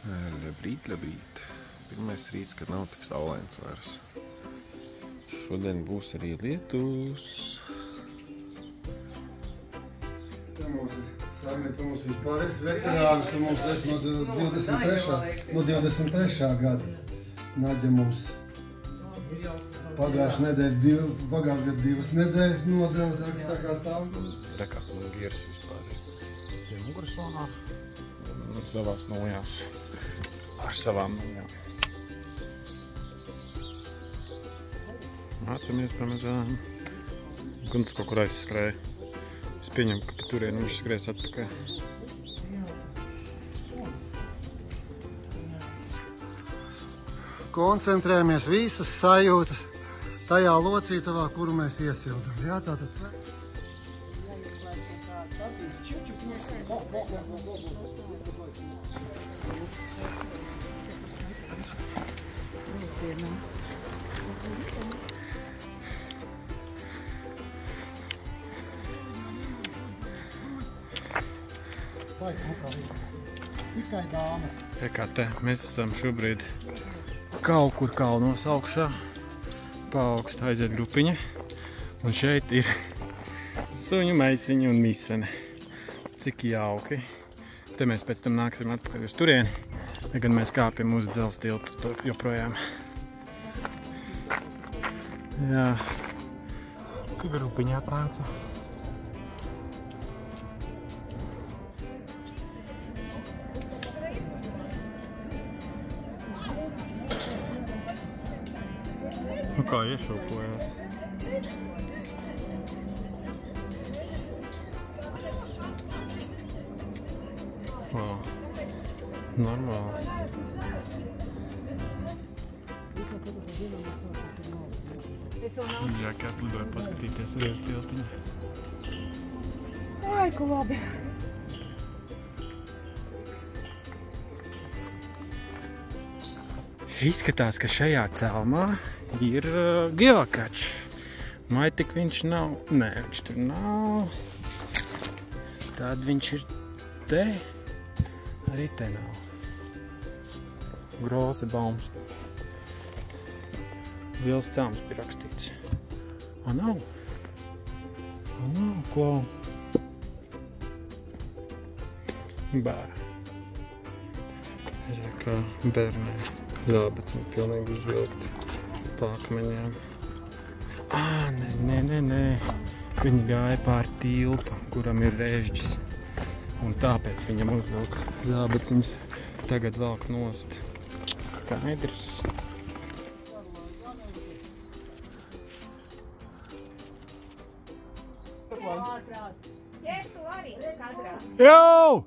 Labrīt, labrīt. Pirmais rīts, kad nav tik saulains vairs. Šodien būs arī lietus. Tu mums vispārējais veterāns, tu mums esi no 23. gada. Naģa mums pagājušajā gadu 2 nedēļas nodeva, tā kā tā. Rekāds man gieras vispār. Zem mugurslānā. Savās nojās. Ar savām nojām. Mācamies pamazām. Guns kaut kur aizskrēja. Es pieņemu, ka pa turienu viņš skries atpakaļ. Koncentrējamies visas sajūtas tajā locītavā, kuru mēs iesildam. Jā, tātad. Tikai dāmas. Kā te, mēs esam šobrīd kaut kur kalnos augšā. Pa augstu aiziet grupiņa. Un šeit ir suņu maisiņi un misene. Cik jauki. Te mēs pēc tam nāksim atpakaļ uz turieni. Tagad mēs kāpjam uz dzelzs tiltu joprojām. Jā. Ka grupiņa atnāca. Nu kā iešūpojās. Wow. Normāli. Džeki atlidoja paskatīties arī uz tiltiņu. Ai, ko labi. Izskatās, ka šajā celmā ir geokačs. Vai tik viņš nav? Nē, viņš tur nav. Tad viņš ir te. Arī te nav. Groze baums. Liels celms bija rakstīts. A, nav? A, nav, ko? Bā. Ir kā bērnē. Zābeci pilnīgi uzvilkti pākmeņiem. Nē. Viņi gāja pār tiltu, kuram ir režģis. Un tāpēc viņam uzvilka zābeciņus. Tagad velk nost. Skaidrs. Jau!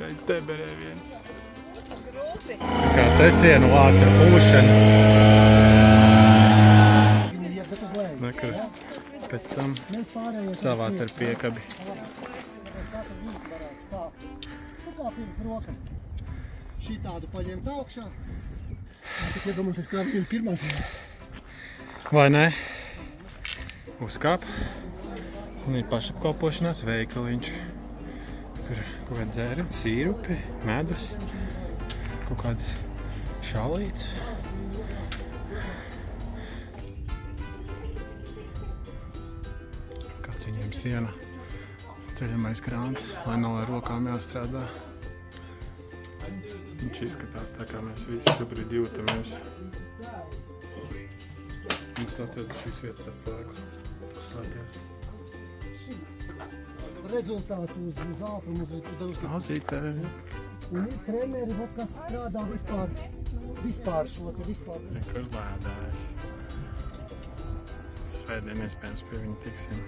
Aiz deberē viens. Kā te sienu vāca pūšana. Nekar pēc tam savāc ar piekabi. Šī tādu paņemt augšā. Tik iedomāties, kā viņa pirmā. Vai ne? Uzkāp. Un ir pašapkalpošanās veikaliņš. Kur kaut kāda dzēra, sīrupi, medus, kaut kāda šalīts. Kāds viņiem siena. Ceļamais krāns, lai nav ar rokām jāstrādā. Viņš izskatās tā, kā mēs visi šobrīd jūtamies. Mums atved šīs vietas atslēgu. Slēties. Rezultātu uz ātrumu uzdevusi. Auzītē. Un ir treneri, kas strādā vispār šo te vispār. Nekur lēdājas. Svētdien iespējams pie viņa tiksim.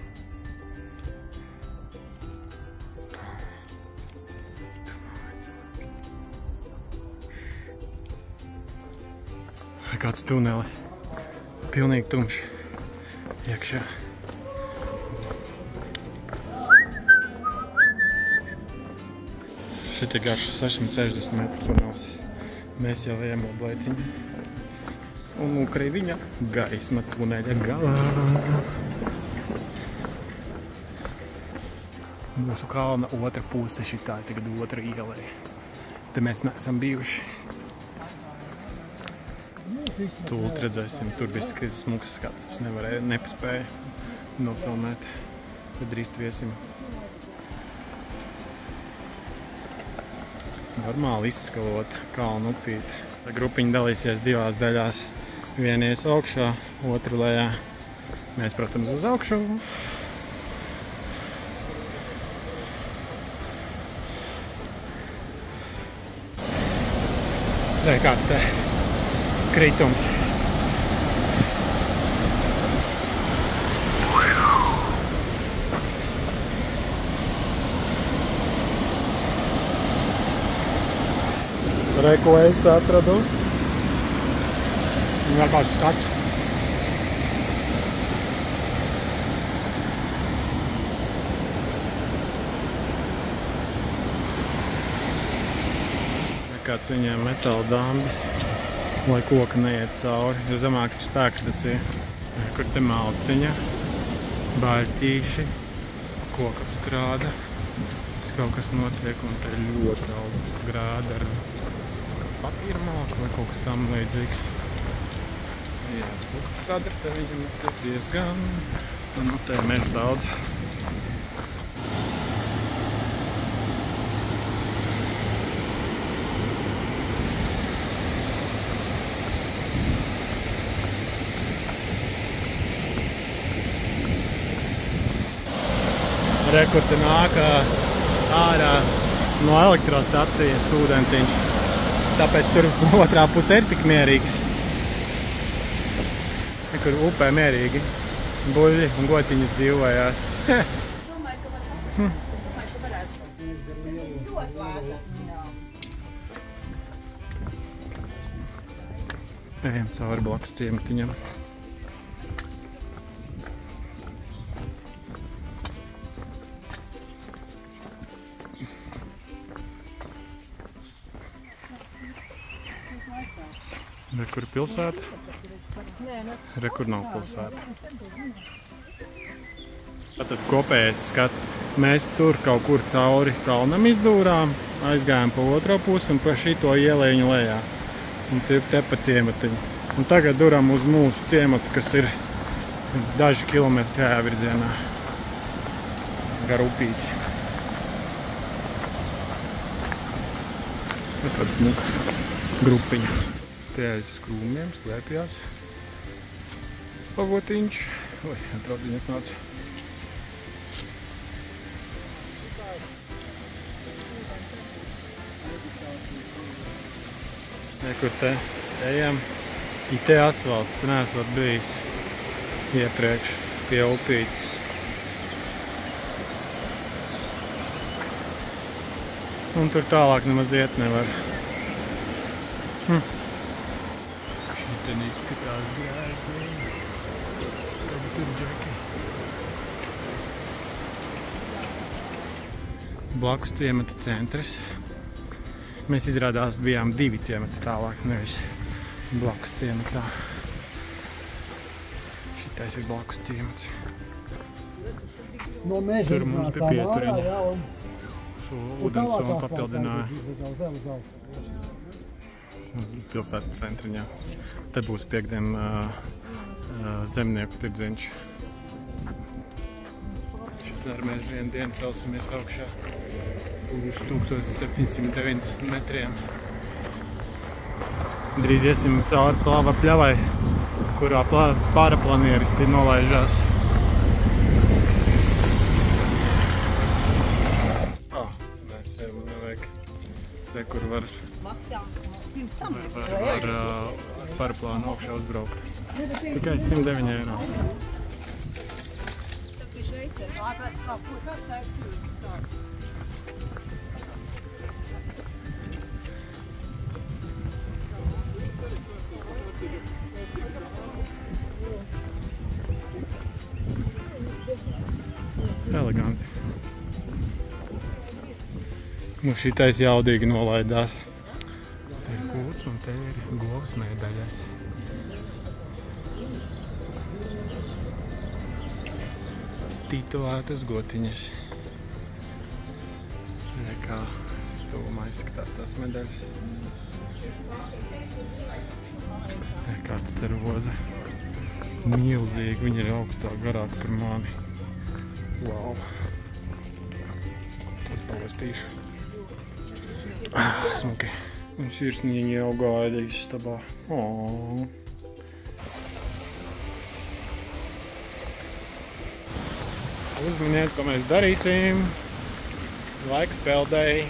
Kāds tunelis. Pilnīgi tumšs. Iekšā. Šeit ir garš 660 metru tunelis. Mēs jau ejam uz Bleiciņu. Un lūk arī viņa gaisma tuneļa galā. Mūsu kalna otra puse šitā ir tagad otra ielai. Te mēs neesam bijuši. Tūlīt redzēsim, tur bija smuks skats. Es nepaspēju nofilmēt, bet drīz tviesim. Normāli izskalot kalnu upīti. Grupiņa dalīsies divās daļās. Viena ies augšā, otru lejā. Mēs, protams, uz augšu. Re, kāds te kritums. Re, ko es atradu. Vienkārši skats. Kāds viņiem metāla dambis, lai koka neiet cauri, jo zemāk ir spēkstacija. Kur te malciņa, baļķīši, koka apstrāda. Kaut kas notiek, un te ir ļoti augsts grāda ar papīra malku vai kaut kas tam līdzīgs. Jā, koka apstrāda te viņam ir diezgan, un te ir meža daudz. Re, kur te nāk ārā no elektrostacijas ūdentiņš. Tāpēc tur otrā pusē ir tik mierīgs. Kur upē mierīgi buļļi un gotiņas dzīvojās. Ejam cauri blakus ciematiņam. Re, kur pilsēta? Re, kur nav pilsēta. Tātad kopējais skats. Mēs tur kaut kur cauri kalnam izdūrām, aizgājām pa otro pusi un pa šito ielēņu lejā. Un te pa ciematiņu. Un tagad duram uz mūsu ciematu, kas ir daži kilometri tajā virzienā. Gar upīti. Tāda smuka grupiņa. Te aiz krūmiem slēpjās pavotiņš. Oi, atraudiņi atnāca. Kur te ejam. Te asfalts, te neesot bijis iepriekš pie upītes. Un tur tālāk nemaz iet nevar. Šitien izskatās grēždīgi. Tagad tur džeki. Blakus ciemata centrs. Mēs izrādās bijām 2 ciemati tālāk, nevis blakus ciematā. Šitais ir blakus ciemats. No meža tur mums bija pieturiņa. Šo ūdensonu papildināja. Pilsētas centriņā. Te būs piekdien zemnieku tirdziņš. Šitā ar mēs vienu dienu celsimies augšā uz 1790 metriem. Drīz iesim cauri plāva pļavai, kurā paraplanieristi nolaižās. Mēs ejam, nevajag. Te, kur var paraplānu augšā uzbraukt. Tikai 109 eiro. Eleganti. Nu, šitais jaudīgi nolaidās. Te ir kūts un te ir govs mēdaļas. Titulētas gotiņas. Kā stūmā izskatās tās medaļas. Kā tā roza. Milzīgi, viņa ir augstāk, garāk par mani. Wow. Es palastīšu. Smuki. Un sirsniņi jau gaida istabā. Uzminiet, ko mēs darīsim. Laiks peldēji.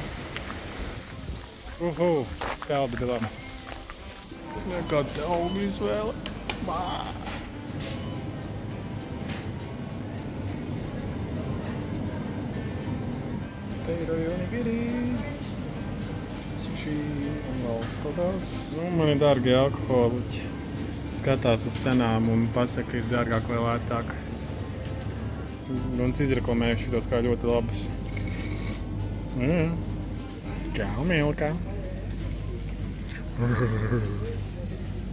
Peldi galā. Nekāds augu izvēle. Te ir onigiri. Sushi un vēl kaut kāds. Man ir dārgie alkoholiķi. Skatās uz cenām un pasaka, ir dārgāk vai lētāk. Un es izreklamēju šitos kā ļoti labas. Kā milkā.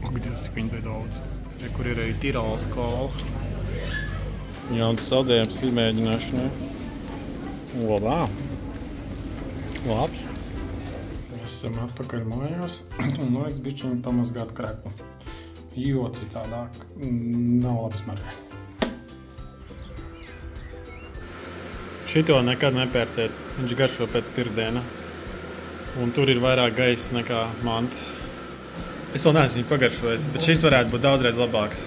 Ak, Dievs, cik viņi bija daudz. Kur ir arī Tirols kola. Jauns saldējums izmēģināšanai. Labā. Labs. Mēs esam atpakaļ mājās un laiks bišķiņi pamazgāt krepu. Jo citādāk nav labi smaržai. Šito nekad nepērciet, viņš garšo pēc pirkdiena. Un tur ir vairāk gaisa nekā mantas. Es vēl neesmu viņu pagaršojis, bet šis varētu būt daudzreiz labāks.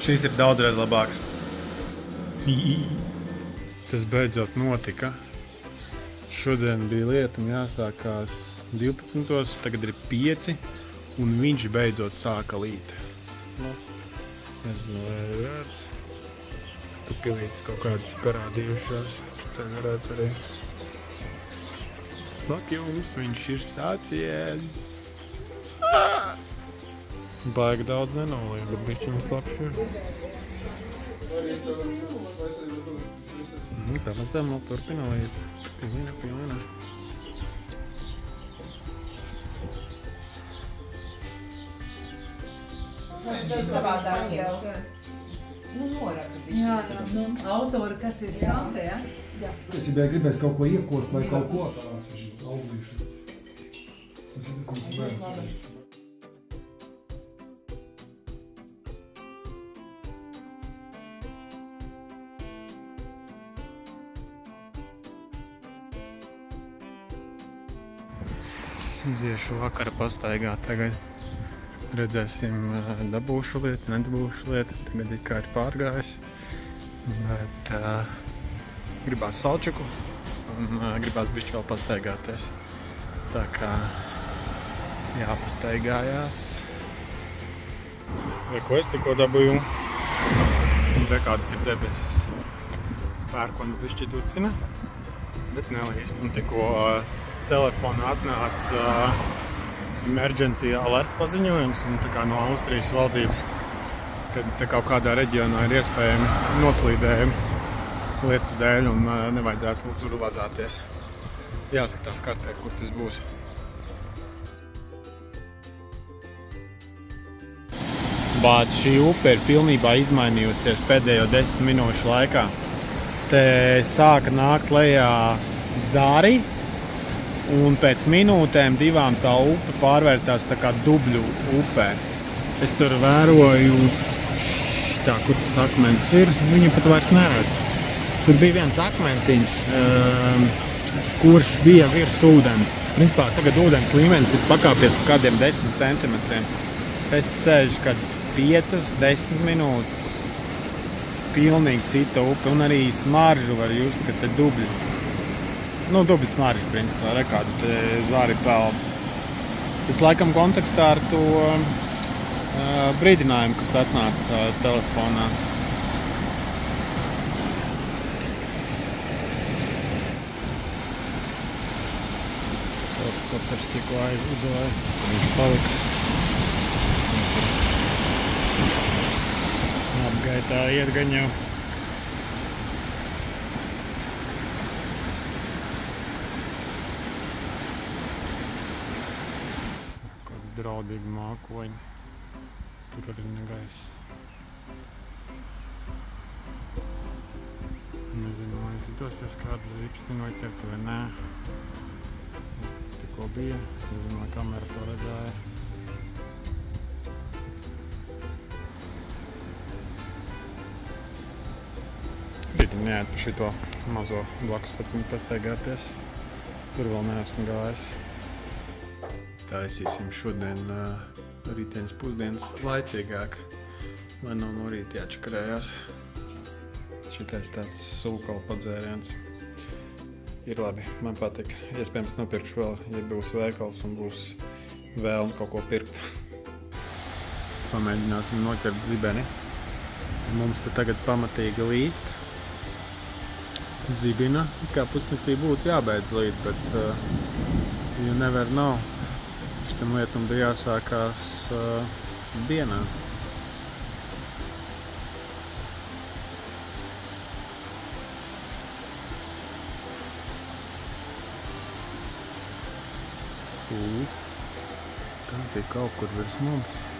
Šis ir daudzreiz labāks. Tas beidzot notika. Šodien bija lieta un jāsākās 12. Tagad ir 5 un viņš beidzot sāka līt. Es nezinu, vai ir vērts. Tu pilītes kaut kādas parādījušās. Tā varētu arī. Slak jums, viņš ir sācies. Baigi daudz nenolīja, bet bišķiņ slaks ir. Pamazām vēl turpina līt. Pilina. Tas savādāk jau. Jā, autori, kas ir sāpē, ja? Es gribēju kaut ko iekost vai kaut ko. Iziešu vakara pastaigā tagad. Redzēsim, dabūšu lietu, nedabūšu lietu. Tagad it kā ir pārgājis. Bet gribās salčuku un gribās bišķi vēl pastaigāties. Tā kā jāpastaigājās. Vai ko es tikko dabūju? Re kādas ir debesis. Pērkons bišķi tucina, bet nelīst. Un tikko telefonā atnāca emergency alert paziņojums un tā kā no Austrijas valdības, kad te kaut kādā reģionā ir iespējami noslīdējumi lietus dēļ un nevajadzētu tur vazāties. Jāskatās kartē, kur tas būs. Bāc, šī upe ir pilnībā izmainījusies pēdējo 10 minūšu laikā. Te sāka nākt lejā zāri. Un pēc minūtēm divām tā upe pārvērtās tā kā dubļu upē. Es tur vēroju, tā, kur tas akmens ir, viņu pat vairs neredz. Tur bija viens akmentiņš, kurš bija virs ūdens. Principā tagad ūdens līmenis ir pakāpies par kādiem 10 centimetriem. Es sēžu kāds 5-10 minūtes. Pilnīgi cita upe un arī smaržu var just, ka te dubļi. Dubļu smaržu, principā, re kādu te zāri peld. Tas laikam kontekstā ar to brīdinājumu, kas atnāca telefonā. Kopters tikko aizlidoja, viņš palika. Apgaitā iet gan jau. Draudīgi mākoņi. tur arī negais. Nezinu, vai izdosies kādu zipsni noķert vai nē. Tikko bija, es nezinu, vai kamera to redzēja. Rītim neaiet pa šito mazo blakus pacimu pastaigāties. Tur vēl neesmu gājis. Taisīsim šodien rītdienas pusdienas laicīgāk, lai nav no rīta jāčakarējās. Šitais tāds sulkalu padzēriens ir labi, man patīk. Iespējams nopirkšu vēl, ja būs veikals un būs vēlme kaut ko pirkt. Pamēģināsim noķert zibeni. Mums te tagad pamatīgi līst. Zibina, kā pusnaktī būtu jābeidz līdz, bet you never know. Šitam lietam bija jāsākās dienā. Tā tie kaut kur virs mums.